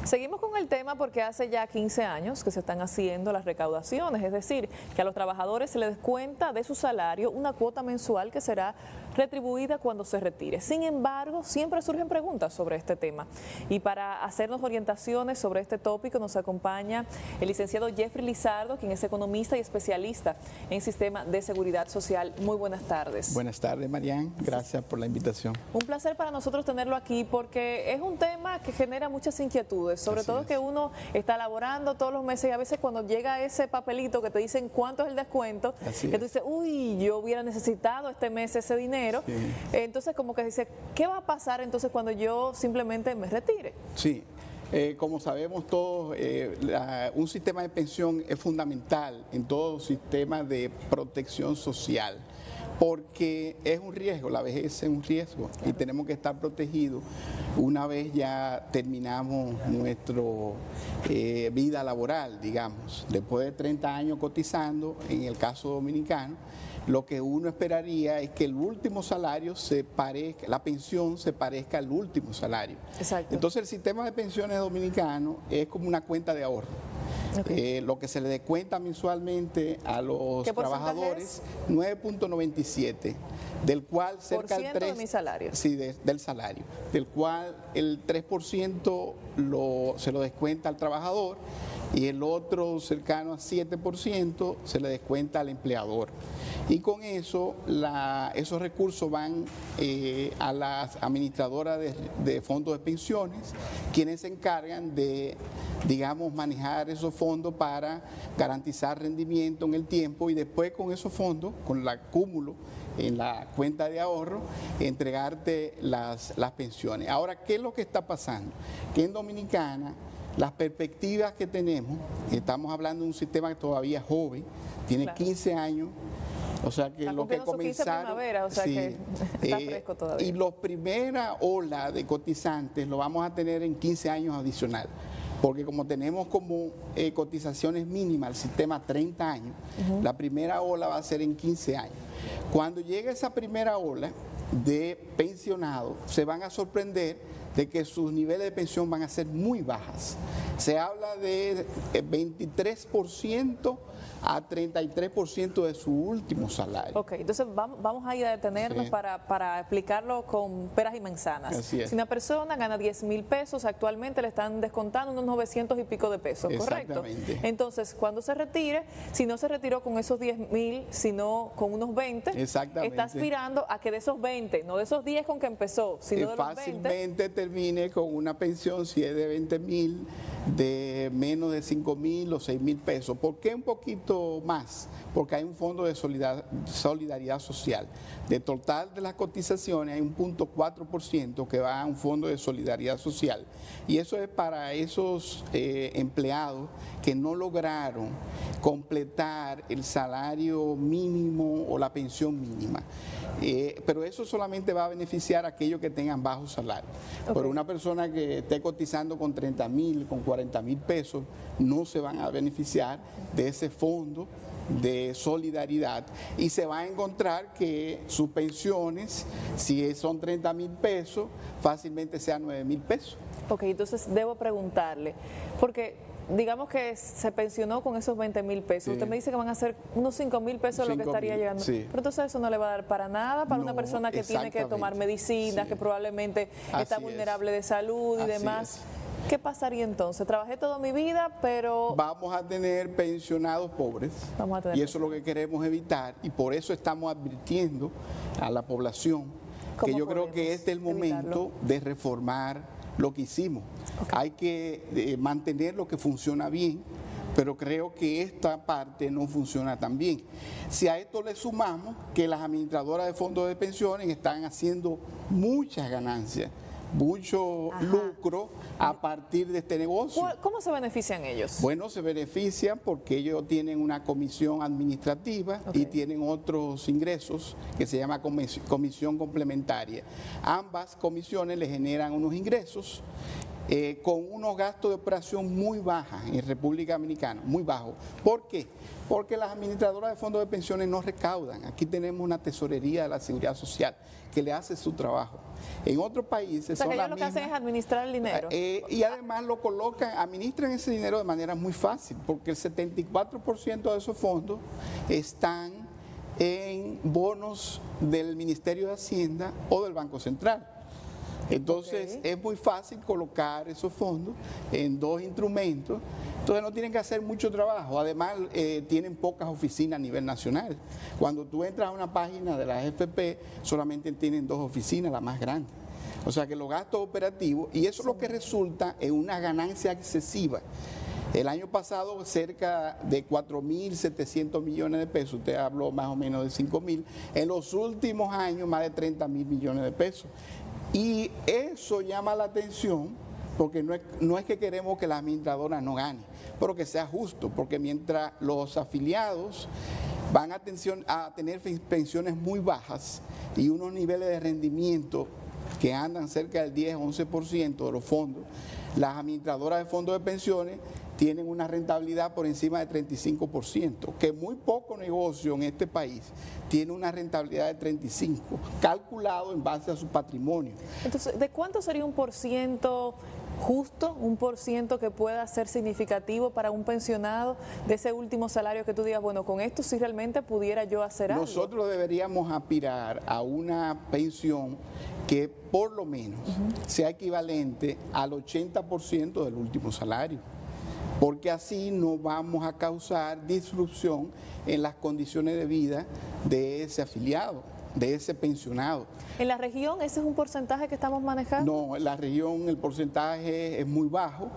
Seguimos con el tema porque hace ya 15 años que se están haciendo las recaudaciones, es decir, que a los trabajadores se les descuenta de su salario una cuota mensual que será retribuida cuando se retire. Sin embargo, siempre surgen preguntas sobre este tema y para hacernos orientaciones sobre este tópico nos acompaña el licenciado Jeffrey Lizardo, quien es economista y especialista en sistema de seguridad social. Muy buenas tardes. Buenas tardes, Marian. Gracias por la invitación. Un placer para nosotros tenerlo aquí porque es un tema que genera muchas inquietudes, sobre todo que uno está laborando todos los meses y a veces cuando llega ese papelito que te dicen cuánto es el descuento, que tú dices, uy, yo hubiera necesitado este mes ese dinero. Sí. Entonces como que dice, ¿qué va a pasar entonces cuando yo simplemente me retire? Sí. Como sabemos todos, un sistema de pensión es fundamental en todo sistema de protección social, porque es un riesgo, la vejez es un riesgo, claro, y tenemos que estar protegidos una vez ya terminamos nuestra vida laboral, digamos. Después de 30 años cotizando, en el caso dominicano, lo que uno esperaría es que el último salario se parezca, la pensión se parezca al último salario. Exacto. Entonces el sistema de pensiones dominicano es como una cuenta de ahorro. Okay. Lo que se le descuenta mensualmente a los trabajadores, 9.97, del cual cerca del 3% de mi salario. Sí, del salario, del cual el 3% se lo descuenta al trabajador y el otro cercano a 7% se le descuenta al empleador. Y con eso, esos recursos van a las administradoras de fondos de pensiones, quienes se encargan de, digamos, manejar esos fondos para garantizar rendimiento en el tiempo y después con esos fondos, con el acúmulo en la cuenta de ahorro, entregarte las pensiones. Ahora, ¿qué es lo que está pasando? Que en Dominicana, las perspectivas que tenemos, estamos hablando de un sistema que todavía es joven, tiene 15 años, o sea que lo que comenzaron, o sea que está fresco todavía. Y la primera ola de cotizantes lo vamos a tener en 15 años adicional, porque como tenemos como cotizaciones mínimas el sistema 30 años, la primera ola va a ser en 15 años. Cuando llegue esa primera ola de pensionados, se van a sorprender de que sus niveles de pensión van a ser muy bajas. Se habla de 23% a 33% de su último salario. Ok, entonces vamos a ir a detenernos para explicarlo con peras y manzanas. Así es. Si una persona gana 10,000 pesos, actualmente le están descontando unos 900 y pico de pesos, ¿correcto? Exactamente. Entonces, cuando se retire, si no se retiró con esos 10,000, sino con unos 20, está aspirando a que de esos 20, no de esos 10 con que empezó, sino de los 20... Fácilmente termine con una pensión, si es de 20,000, de menos de 5,000 o 6,000 pesos. ¿Por qué un poquito más? Porque hay un fondo de solidaridad social. De total de las cotizaciones hay un 0.4% que va a un fondo de solidaridad social. Y eso es para esos empleados que no lograron completar el salario mínimo o la pensión mínima. Pero eso solamente va a beneficiar a aquellos que tengan bajos salarios. Okay. Pero una persona que esté cotizando con 30,000, con 40,000 pesos, no se van a beneficiar de ese fondo de solidaridad y se va a encontrar que sus pensiones, si son 30,000 pesos, fácilmente sean 9,000 pesos. Ok, entonces debo preguntarle, porque digamos que se pensionó con esos 20,000 pesos, usted me dice que van a ser unos 5,000 pesos lo que estaría llegando, pero entonces eso no le va a dar para nada para una persona que tiene que tomar medicinas, que probablemente está vulnerable de salud y demás. ¿Qué pasaría entonces? Trabajé toda mi vida, pero... Vamos a tener pensionados pobres y eso es lo que queremos evitar y por eso estamos advirtiendo a la población que yo creo que este es el momento de reformar lo que hicimos. Okay. Hay que mantener lo que funciona bien, pero creo que esta parte no funciona tan bien. Si a esto le sumamos que las administradoras de fondos de pensiones están haciendo muchas ganancias, mucho lucro a partir de este negocio. ¿Cómo se benefician ellos? Bueno, se benefician porque ellos tienen una comisión administrativa y tienen otros ingresos que se llama comisión complementaria. Ambas comisiones le generan unos ingresos con unos gastos de operación muy bajos en República Dominicana, muy bajos. ¿Por qué? Porque las administradoras de fondos de pensiones no recaudan. Aquí tenemos una tesorería de la Seguridad Social que le hace su trabajo. En otros países o sea, son que las ellos lo que mismas, hacen es administrar el dinero. y además lo colocan, administran ese dinero de manera muy fácil, porque el 74% de esos fondos están en bonos del Ministerio de Hacienda o del Banco Central. Entonces es muy fácil colocar esos fondos en dos instrumentos, entonces no tienen que hacer mucho trabajo, además tienen pocas oficinas a nivel nacional. Cuando tú entras a una página de la AFP solamente tienen dos oficinas, la más grande. O sea que los gastos operativos, y eso es lo que resulta en una ganancia excesiva. El año pasado cerca de 4.700 millones de pesos, usted habló más o menos de 5.000, en los últimos años más de 30.000 millones de pesos. Y eso llama la atención porque no es que queremos que la administradora no gane, pero que sea justo, porque mientras los afiliados van a tener pensiones muy bajas y unos niveles de rendimiento que andan cerca del 10-11% de los fondos, las administradoras de fondos de pensiones tienen una rentabilidad por encima del 35%, que muy poco negocio en este país tiene una rentabilidad de 35%, calculado en base a su patrimonio. Entonces, ¿de cuánto sería un por ciento justo, un por ciento que pueda ser significativo para un pensionado de ese último salario que tú digas, bueno, con esto sí realmente pudiera yo hacer algo? Nosotros deberíamos aspirar a una pensión que por lo menos sea equivalente al 80% del último salario, porque así no vamos a causar disrupción en las condiciones de vida de ese afiliado, de ese pensionado. ¿En la región ese es un porcentaje que estamos manejando? No, en la región el porcentaje es muy bajo,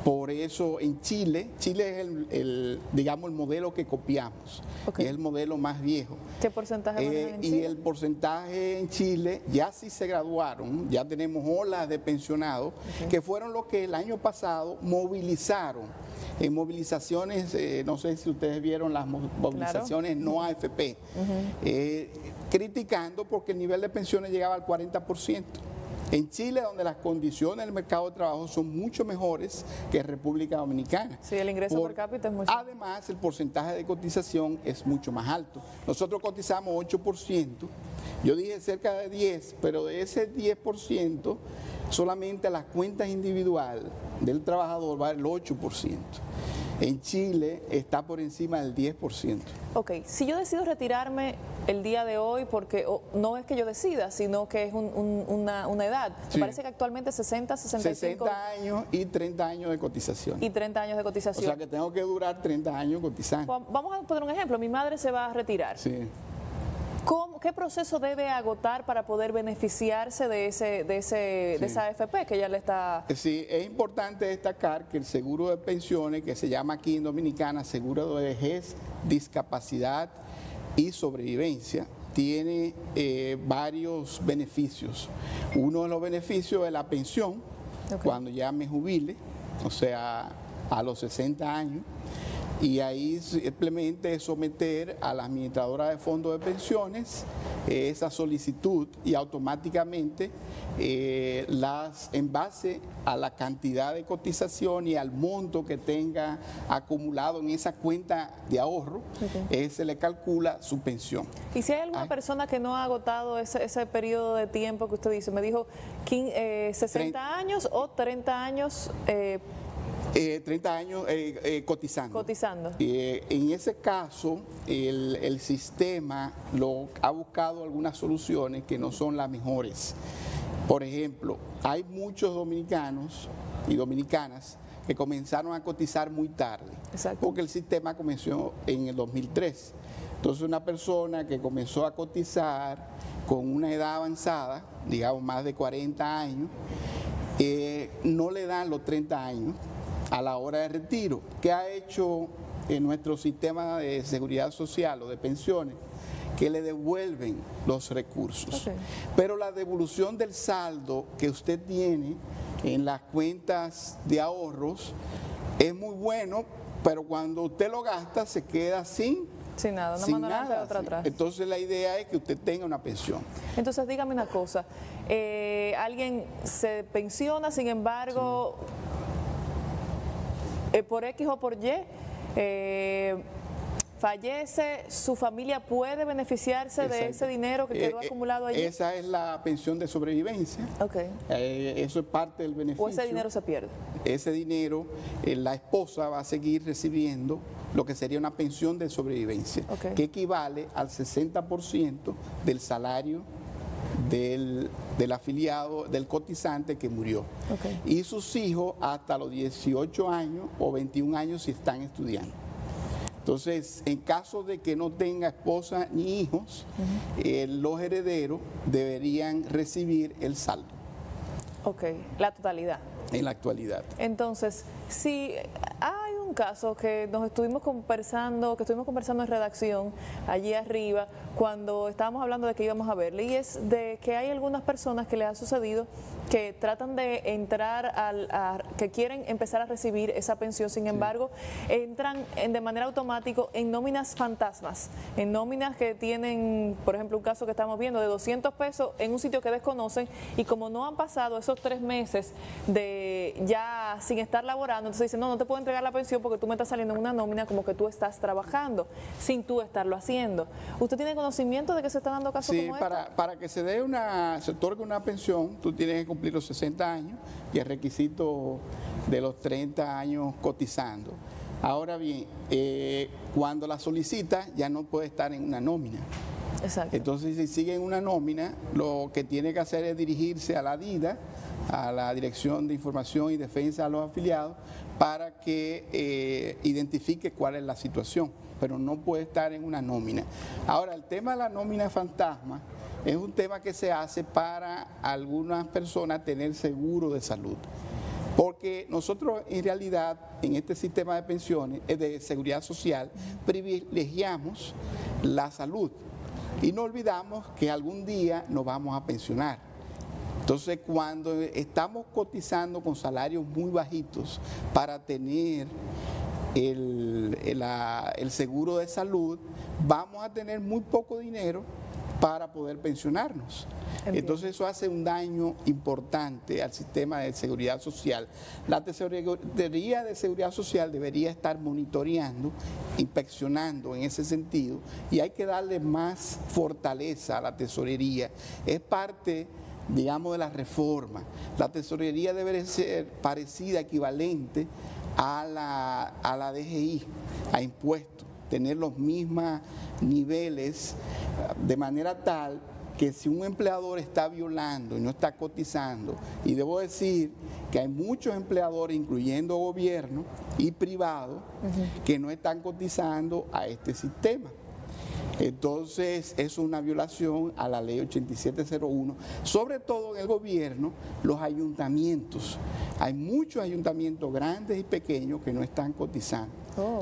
por eso en Chile es digamos, el modelo que copiamos, es el modelo más viejo. ¿Qué porcentaje manejan en Chile? Y el porcentaje en Chile, ya sí se graduaron, ya tenemos olas de pensionados, que fueron los que el año pasado movilizaron. En movilizaciones, no sé si ustedes vieron las movilizaciones no AFP, criticando porque el nivel de pensiones llegaba al 40%. En Chile, donde las condiciones del mercado de trabajo son mucho mejores que en República Dominicana. Sí, el ingreso por cápita es mucho. Además, el porcentaje de cotización es mucho más alto. Nosotros cotizamos 8%, yo dije cerca de 10%, pero de ese 10%, solamente a las cuentas individuales del trabajador va el 8%. En Chile está por encima del 10%. Ok, si yo decido retirarme el día de hoy, porque no es que yo decida, sino que es una edad. Me parece que actualmente 60, 65... 60 años y 30 años de cotización. Y 30 años de cotización. O sea que tengo que durar 30 años cotizando. Vamos a poner un ejemplo. Mi madre se va a retirar. Sí. ¿Qué proceso debe agotar para poder beneficiarse de esa AFP que ya le está...? Sí, es importante destacar que el seguro de pensiones, que se llama aquí en Dominicana seguro de vejez, discapacidad y sobrevivencia, tiene varios beneficios. Uno de los beneficios es la pensión, cuando ya me jubile, o sea, a los 60 años. Y ahí simplemente someter a la administradora de fondos de pensiones esa solicitud y automáticamente en base a la cantidad de cotización y al monto que tenga acumulado en esa cuenta de ahorro, se le calcula su pensión. ¿Y si hay alguna persona que no ha agotado ese periodo de tiempo que usted dice? Me dijo 60 años o 30 años... 30 años cotizando. En ese caso, el sistema ha buscado algunas soluciones que no son las mejores. Por ejemplo, hay muchos dominicanos y dominicanas que comenzaron a cotizar muy tarde, porque el sistema comenzó en el 2003. Entonces, una persona que comenzó a cotizar con una edad avanzada, digamos más de 40 años, no le dan los 30 años a la hora de retiro. ¿Qué ha hecho en nuestro sistema de seguridad social o de pensiones? Que le devuelven los recursos. Pero la devolución del saldo que usted tiene en las cuentas de ahorros es muy bueno, pero cuando usted lo gasta se queda sin Sin nada, una sin mano adelante, nada, otra sí. atrás. Entonces la idea es que usted tenga una pensión. Entonces dígame una cosa, alguien se pensiona, sin embargo, por X o por Y, fallece, su familia puede beneficiarse de ese dinero que quedó acumulado allí. Esa es la pensión de sobrevivencia. Okay. Eso es parte del beneficio. ¿O ese dinero se pierde? Ese dinero, la esposa va a seguir recibiendo lo que sería una pensión de sobrevivencia, Okay, que equivale al 60% del salario del afiliado, del cotizante que murió. Okay. Y sus hijos hasta los 18 años o 21 años si están estudiando. Entonces, en caso de que no tenga esposa ni hijos, los herederos deberían recibir el saldo. Ok, la totalidad. En la actualidad. Entonces, si hay un caso que estuvimos conversando en redacción, allí arriba, cuando estábamos hablando de que íbamos a verle, y es de que hay algunas personas que les ha sucedido que tratan de entrar que quieren empezar a recibir esa pensión, sin embargo, entran de manera automática en nóminas fantasmas, en nóminas que tienen, por ejemplo, un caso que estamos viendo de 200 pesos en un sitio que desconocen, y como no han pasado esos 3 meses de ya sin estar laborando, entonces dicen, no te puedo entregar la pensión porque tú me estás saliendo en una nómina como que tú estás trabajando, sin tú estarlo haciendo. ¿Usted tiene conocimiento de que se están dando casos como este? Sí, para que se otorgue una pensión, tú tienes que cumplir los 60 años y el requisito de los 30 años cotizando. Ahora bien, cuando la solicita ya no puede estar en una nómina. Exacto. Entonces, si sigue en una nómina, lo que tiene que hacer es dirigirse a la DIDA, a la Dirección de Información y Defensa de los Afiliados, para que identifique cuál es la situación, pero no puede estar en una nómina. Ahora, el tema de la nómina fantasma es un tema que se hace para algunas personas tener seguro de salud. Porque nosotros en realidad en este sistema de pensiones, de seguridad social, privilegiamos la salud y no olvidamos que algún día nos vamos a pensionar. Entonces, cuando estamos cotizando con salarios muy bajitos para tener el seguro de salud, vamos a tener muy poco dinero para poder pensionarnos. Entiendo. Entonces eso hace un daño importante al sistema de seguridad social. La Tesorería de Seguridad Social debería estar monitoreando, inspeccionando en ese sentido, y hay que darle más fortaleza a la tesorería. Es parte, digamos, de la reforma. La tesorería debe ser parecida, equivalente a la DGI, a impuestos, tener los mismos niveles, de manera tal que si un empleador está violando y no está cotizando, y debo decir que hay muchos empleadores, incluyendo gobierno y privado, que no están cotizando a este sistema. Entonces es una violación a la ley 8701, sobre todo en el gobierno, los ayuntamientos. Hay muchos ayuntamientos grandes y pequeños que no están cotizando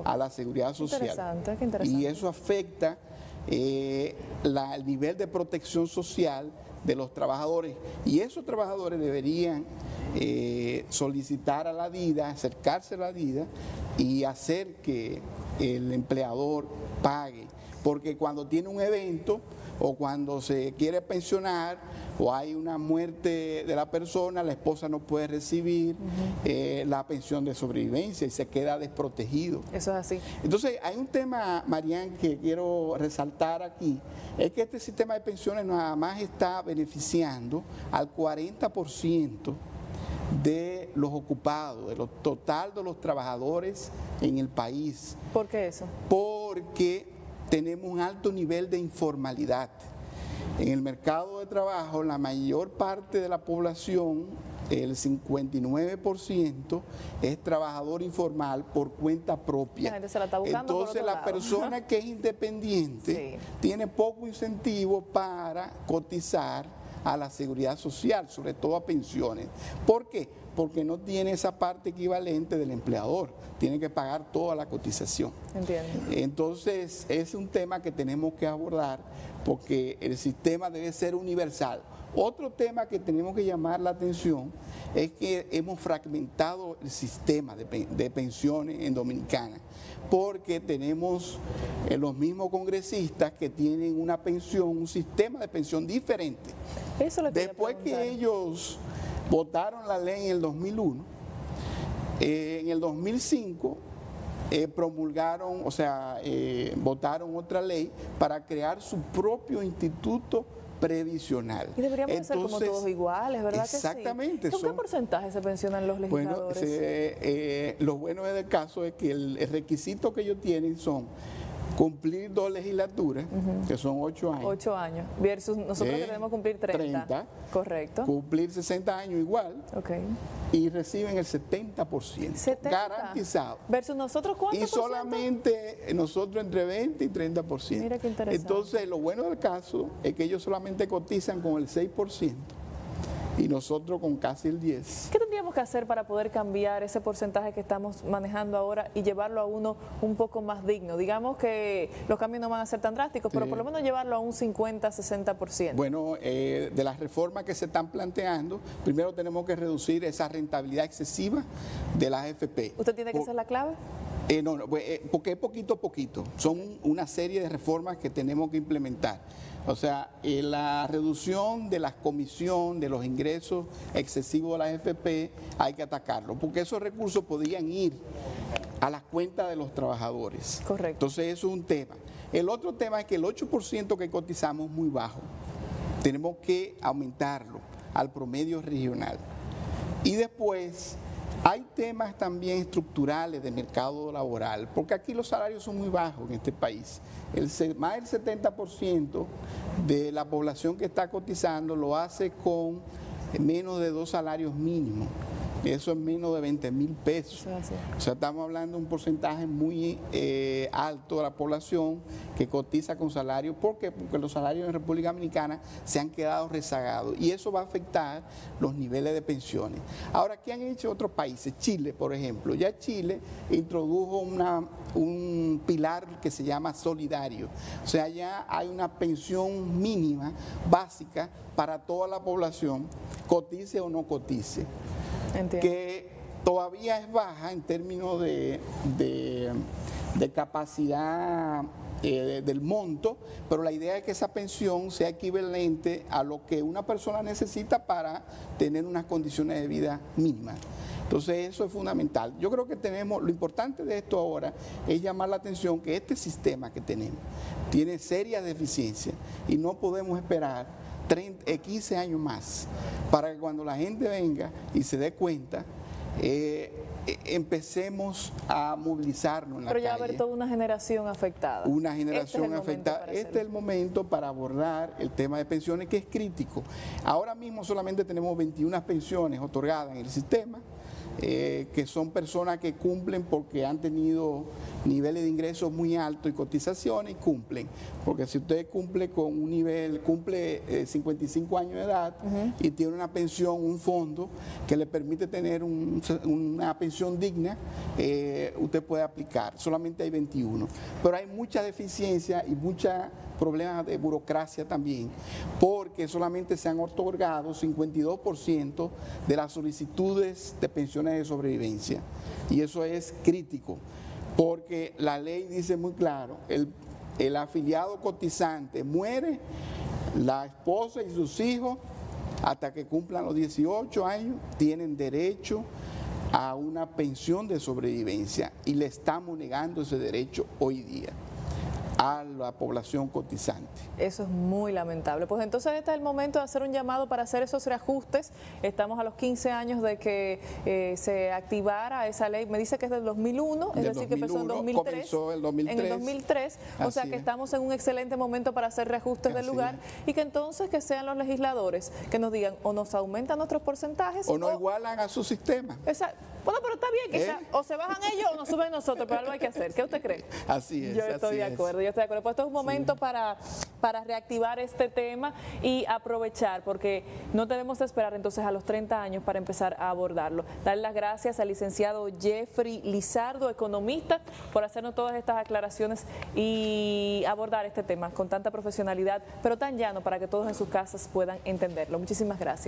a la seguridad social. Interesante, qué interesante. Y eso afecta el nivel de protección social de los trabajadores. Y esos trabajadores deberían solicitar a la DIDA, acercarse a la DIDA y hacer que el empleador pague. Porque cuando tiene un evento o cuando se quiere pensionar o hay una muerte de la persona, la esposa no puede recibir la pensión de sobrevivencia y se queda desprotegido. Eso es así. Entonces, hay un tema, Marian, que quiero resaltar aquí, es que este sistema de pensiones nada más está beneficiando al 40% de los ocupados, de lo total de los trabajadores en el país. ¿Por qué eso? Porque tenemos un alto nivel de informalidad. En el mercado de trabajo, la mayor parte de la población, el 59%, es trabajador informal por cuenta propia. La gente se la está buscando. Entonces, la persona que es independiente tiene poco incentivo para cotizar a la seguridad social, sobre todo a pensiones. ¿Por qué? Porque no tiene esa parte equivalente del empleador, tiene que pagar toda la cotización. Entiendo. Entonces, es un tema que tenemos que abordar porque el sistema debe ser universal. Otro tema que tenemos que llamar la atención es que hemos fragmentado el sistema de pensiones en Dominicana, porque tenemos los mismos congresistas que tienen una pensión, un sistema de pensión diferente. Eso le quería Después preguntar. que ellos votaron la ley en el 2001, en el 2005 promulgaron, o sea, votaron otra ley para crear su propio instituto previsional. Y deberíamos ser como todos iguales, ¿verdad? Exactamente. Que sí. ¿Con qué porcentaje se pensionan los legisladores? Bueno, lo bueno del caso es que el requisito que ellos tienen son cumplir 2 legislaturas, que son 8 años. 8 años, versus nosotros que debemos cumplir 30. Correcto. Cumplir 60 años igual. Ok. Y reciben el 70%. 70. Garantizado. Versus nosotros, ¿cuánto? Y solamente nosotros entre 20 y 30%. Mira qué interesante. Entonces, lo bueno del caso es que ellos solamente cotizan con el 6% y nosotros con casi el 10%. ¿Qué tendríamos que hacer para poder cambiar ese porcentaje que estamos manejando ahora y llevarlo a uno un poco más digno? Digamos que los cambios no van a ser tan drásticos, pero por lo menos llevarlo a un 50-60%. Bueno, de las reformas que se están planteando, primero tenemos que reducir esa rentabilidad excesiva de las AFP. ¿Usted tiene que ser la clave? No, porque es poquito a poquito. Son una serie de reformas que tenemos que implementar. O sea, la reducción de la comisión, de los ingresos excesivos de la AFP, hay que atacarlo, porque esos recursos podrían ir a las cuentas de los trabajadores. Correcto. Entonces, eso es un tema. El otro tema es que el 8% que cotizamos es muy bajo. Tenemos que aumentarlo al promedio regional. Y después, hay temas también estructurales de mercado laboral, porque aquí los salarios son muy bajos en este país. Más del 70% de la población que está cotizando lo hace con menos de 2 salarios mínimos. Eso es menos de 20,000 pesos. O sea, estamos hablando de un porcentaje muy alto de la población que cotiza con salarios. ¿Por qué? Porque los salarios en República Dominicana se han quedado rezagados y eso va a afectar los niveles de pensiones. Ahora, ¿qué han hecho otros países? Chile, por ejemplo. Ya Chile introdujo un pilar que se llama solidario. O sea, ya hay una pensión mínima básica para toda la población, cotice o no cotice. Entiendo. Que todavía es baja en términos de capacidad del monto, pero la idea es que esa pensión sea equivalente a lo que una persona necesita para tener unas condiciones de vida mínimas. Entonces eso es fundamental. Yo creo que lo importante de esto ahora es llamar la atención que este sistema que tenemos tiene serias deficiencias y no podemos esperar 15 años más para que cuando la gente venga y se dé cuenta empecemos a movilizarnos en la calle. Pero ya va a haber toda una generación afectada. Una generación afectada. Este es el momento para abordar el tema de pensiones, que es crítico. Ahora mismo solamente tenemos 21 pensiones otorgadas en el sistema, que son personas que cumplen porque han tenido niveles de ingresos muy altos y cotizaciones y cumplen. Porque si usted cumple con un nivel, cumple 55 años de edad y tiene una pensión, un fondo que le permite tener una pensión digna, usted puede aplicar. Solamente hay 21. Pero hay mucha deficiencia y muchos problemas de burocracia también, porque solamente se han otorgado 52% de las solicitudes de pensiones de sobrevivencia. Y eso es crítico, porque la ley dice muy claro, el afiliado cotizante muere, la esposa y sus hijos, hasta que cumplan los 18 años, tienen derecho a una pensión de sobrevivencia y le estamos negando ese derecho hoy día a la población cotizante. Eso es muy lamentable. Pues entonces este es el momento de hacer un llamado para hacer esos reajustes. Estamos a los 15 años de que se activara esa ley. Me dice que es del 2001, es decir, que empezó en 2003. Comenzó en el 2003. O sea que estamos en un excelente momento para hacer reajustes del lugar y que entonces que sean los legisladores que nos digan o nos aumentan nuestros porcentajes o no igualan a su sistema. Bueno, pero está bien, quizás o se bajan ellos o nos suben nosotros, pero algo hay que hacer. ¿Qué usted cree? Así es. Yo estoy de acuerdo, yo estoy de acuerdo. Pues esto es un momento para reactivar este tema y aprovechar, porque no debemos esperar entonces a los 30 años para empezar a abordarlo. Darle las gracias al licenciado Jeffrey Lizardo, economista, por hacernos todas estas aclaraciones y abordar este tema con tanta profesionalidad, pero tan llano para que todos en sus casas puedan entenderlo. Muchísimas gracias.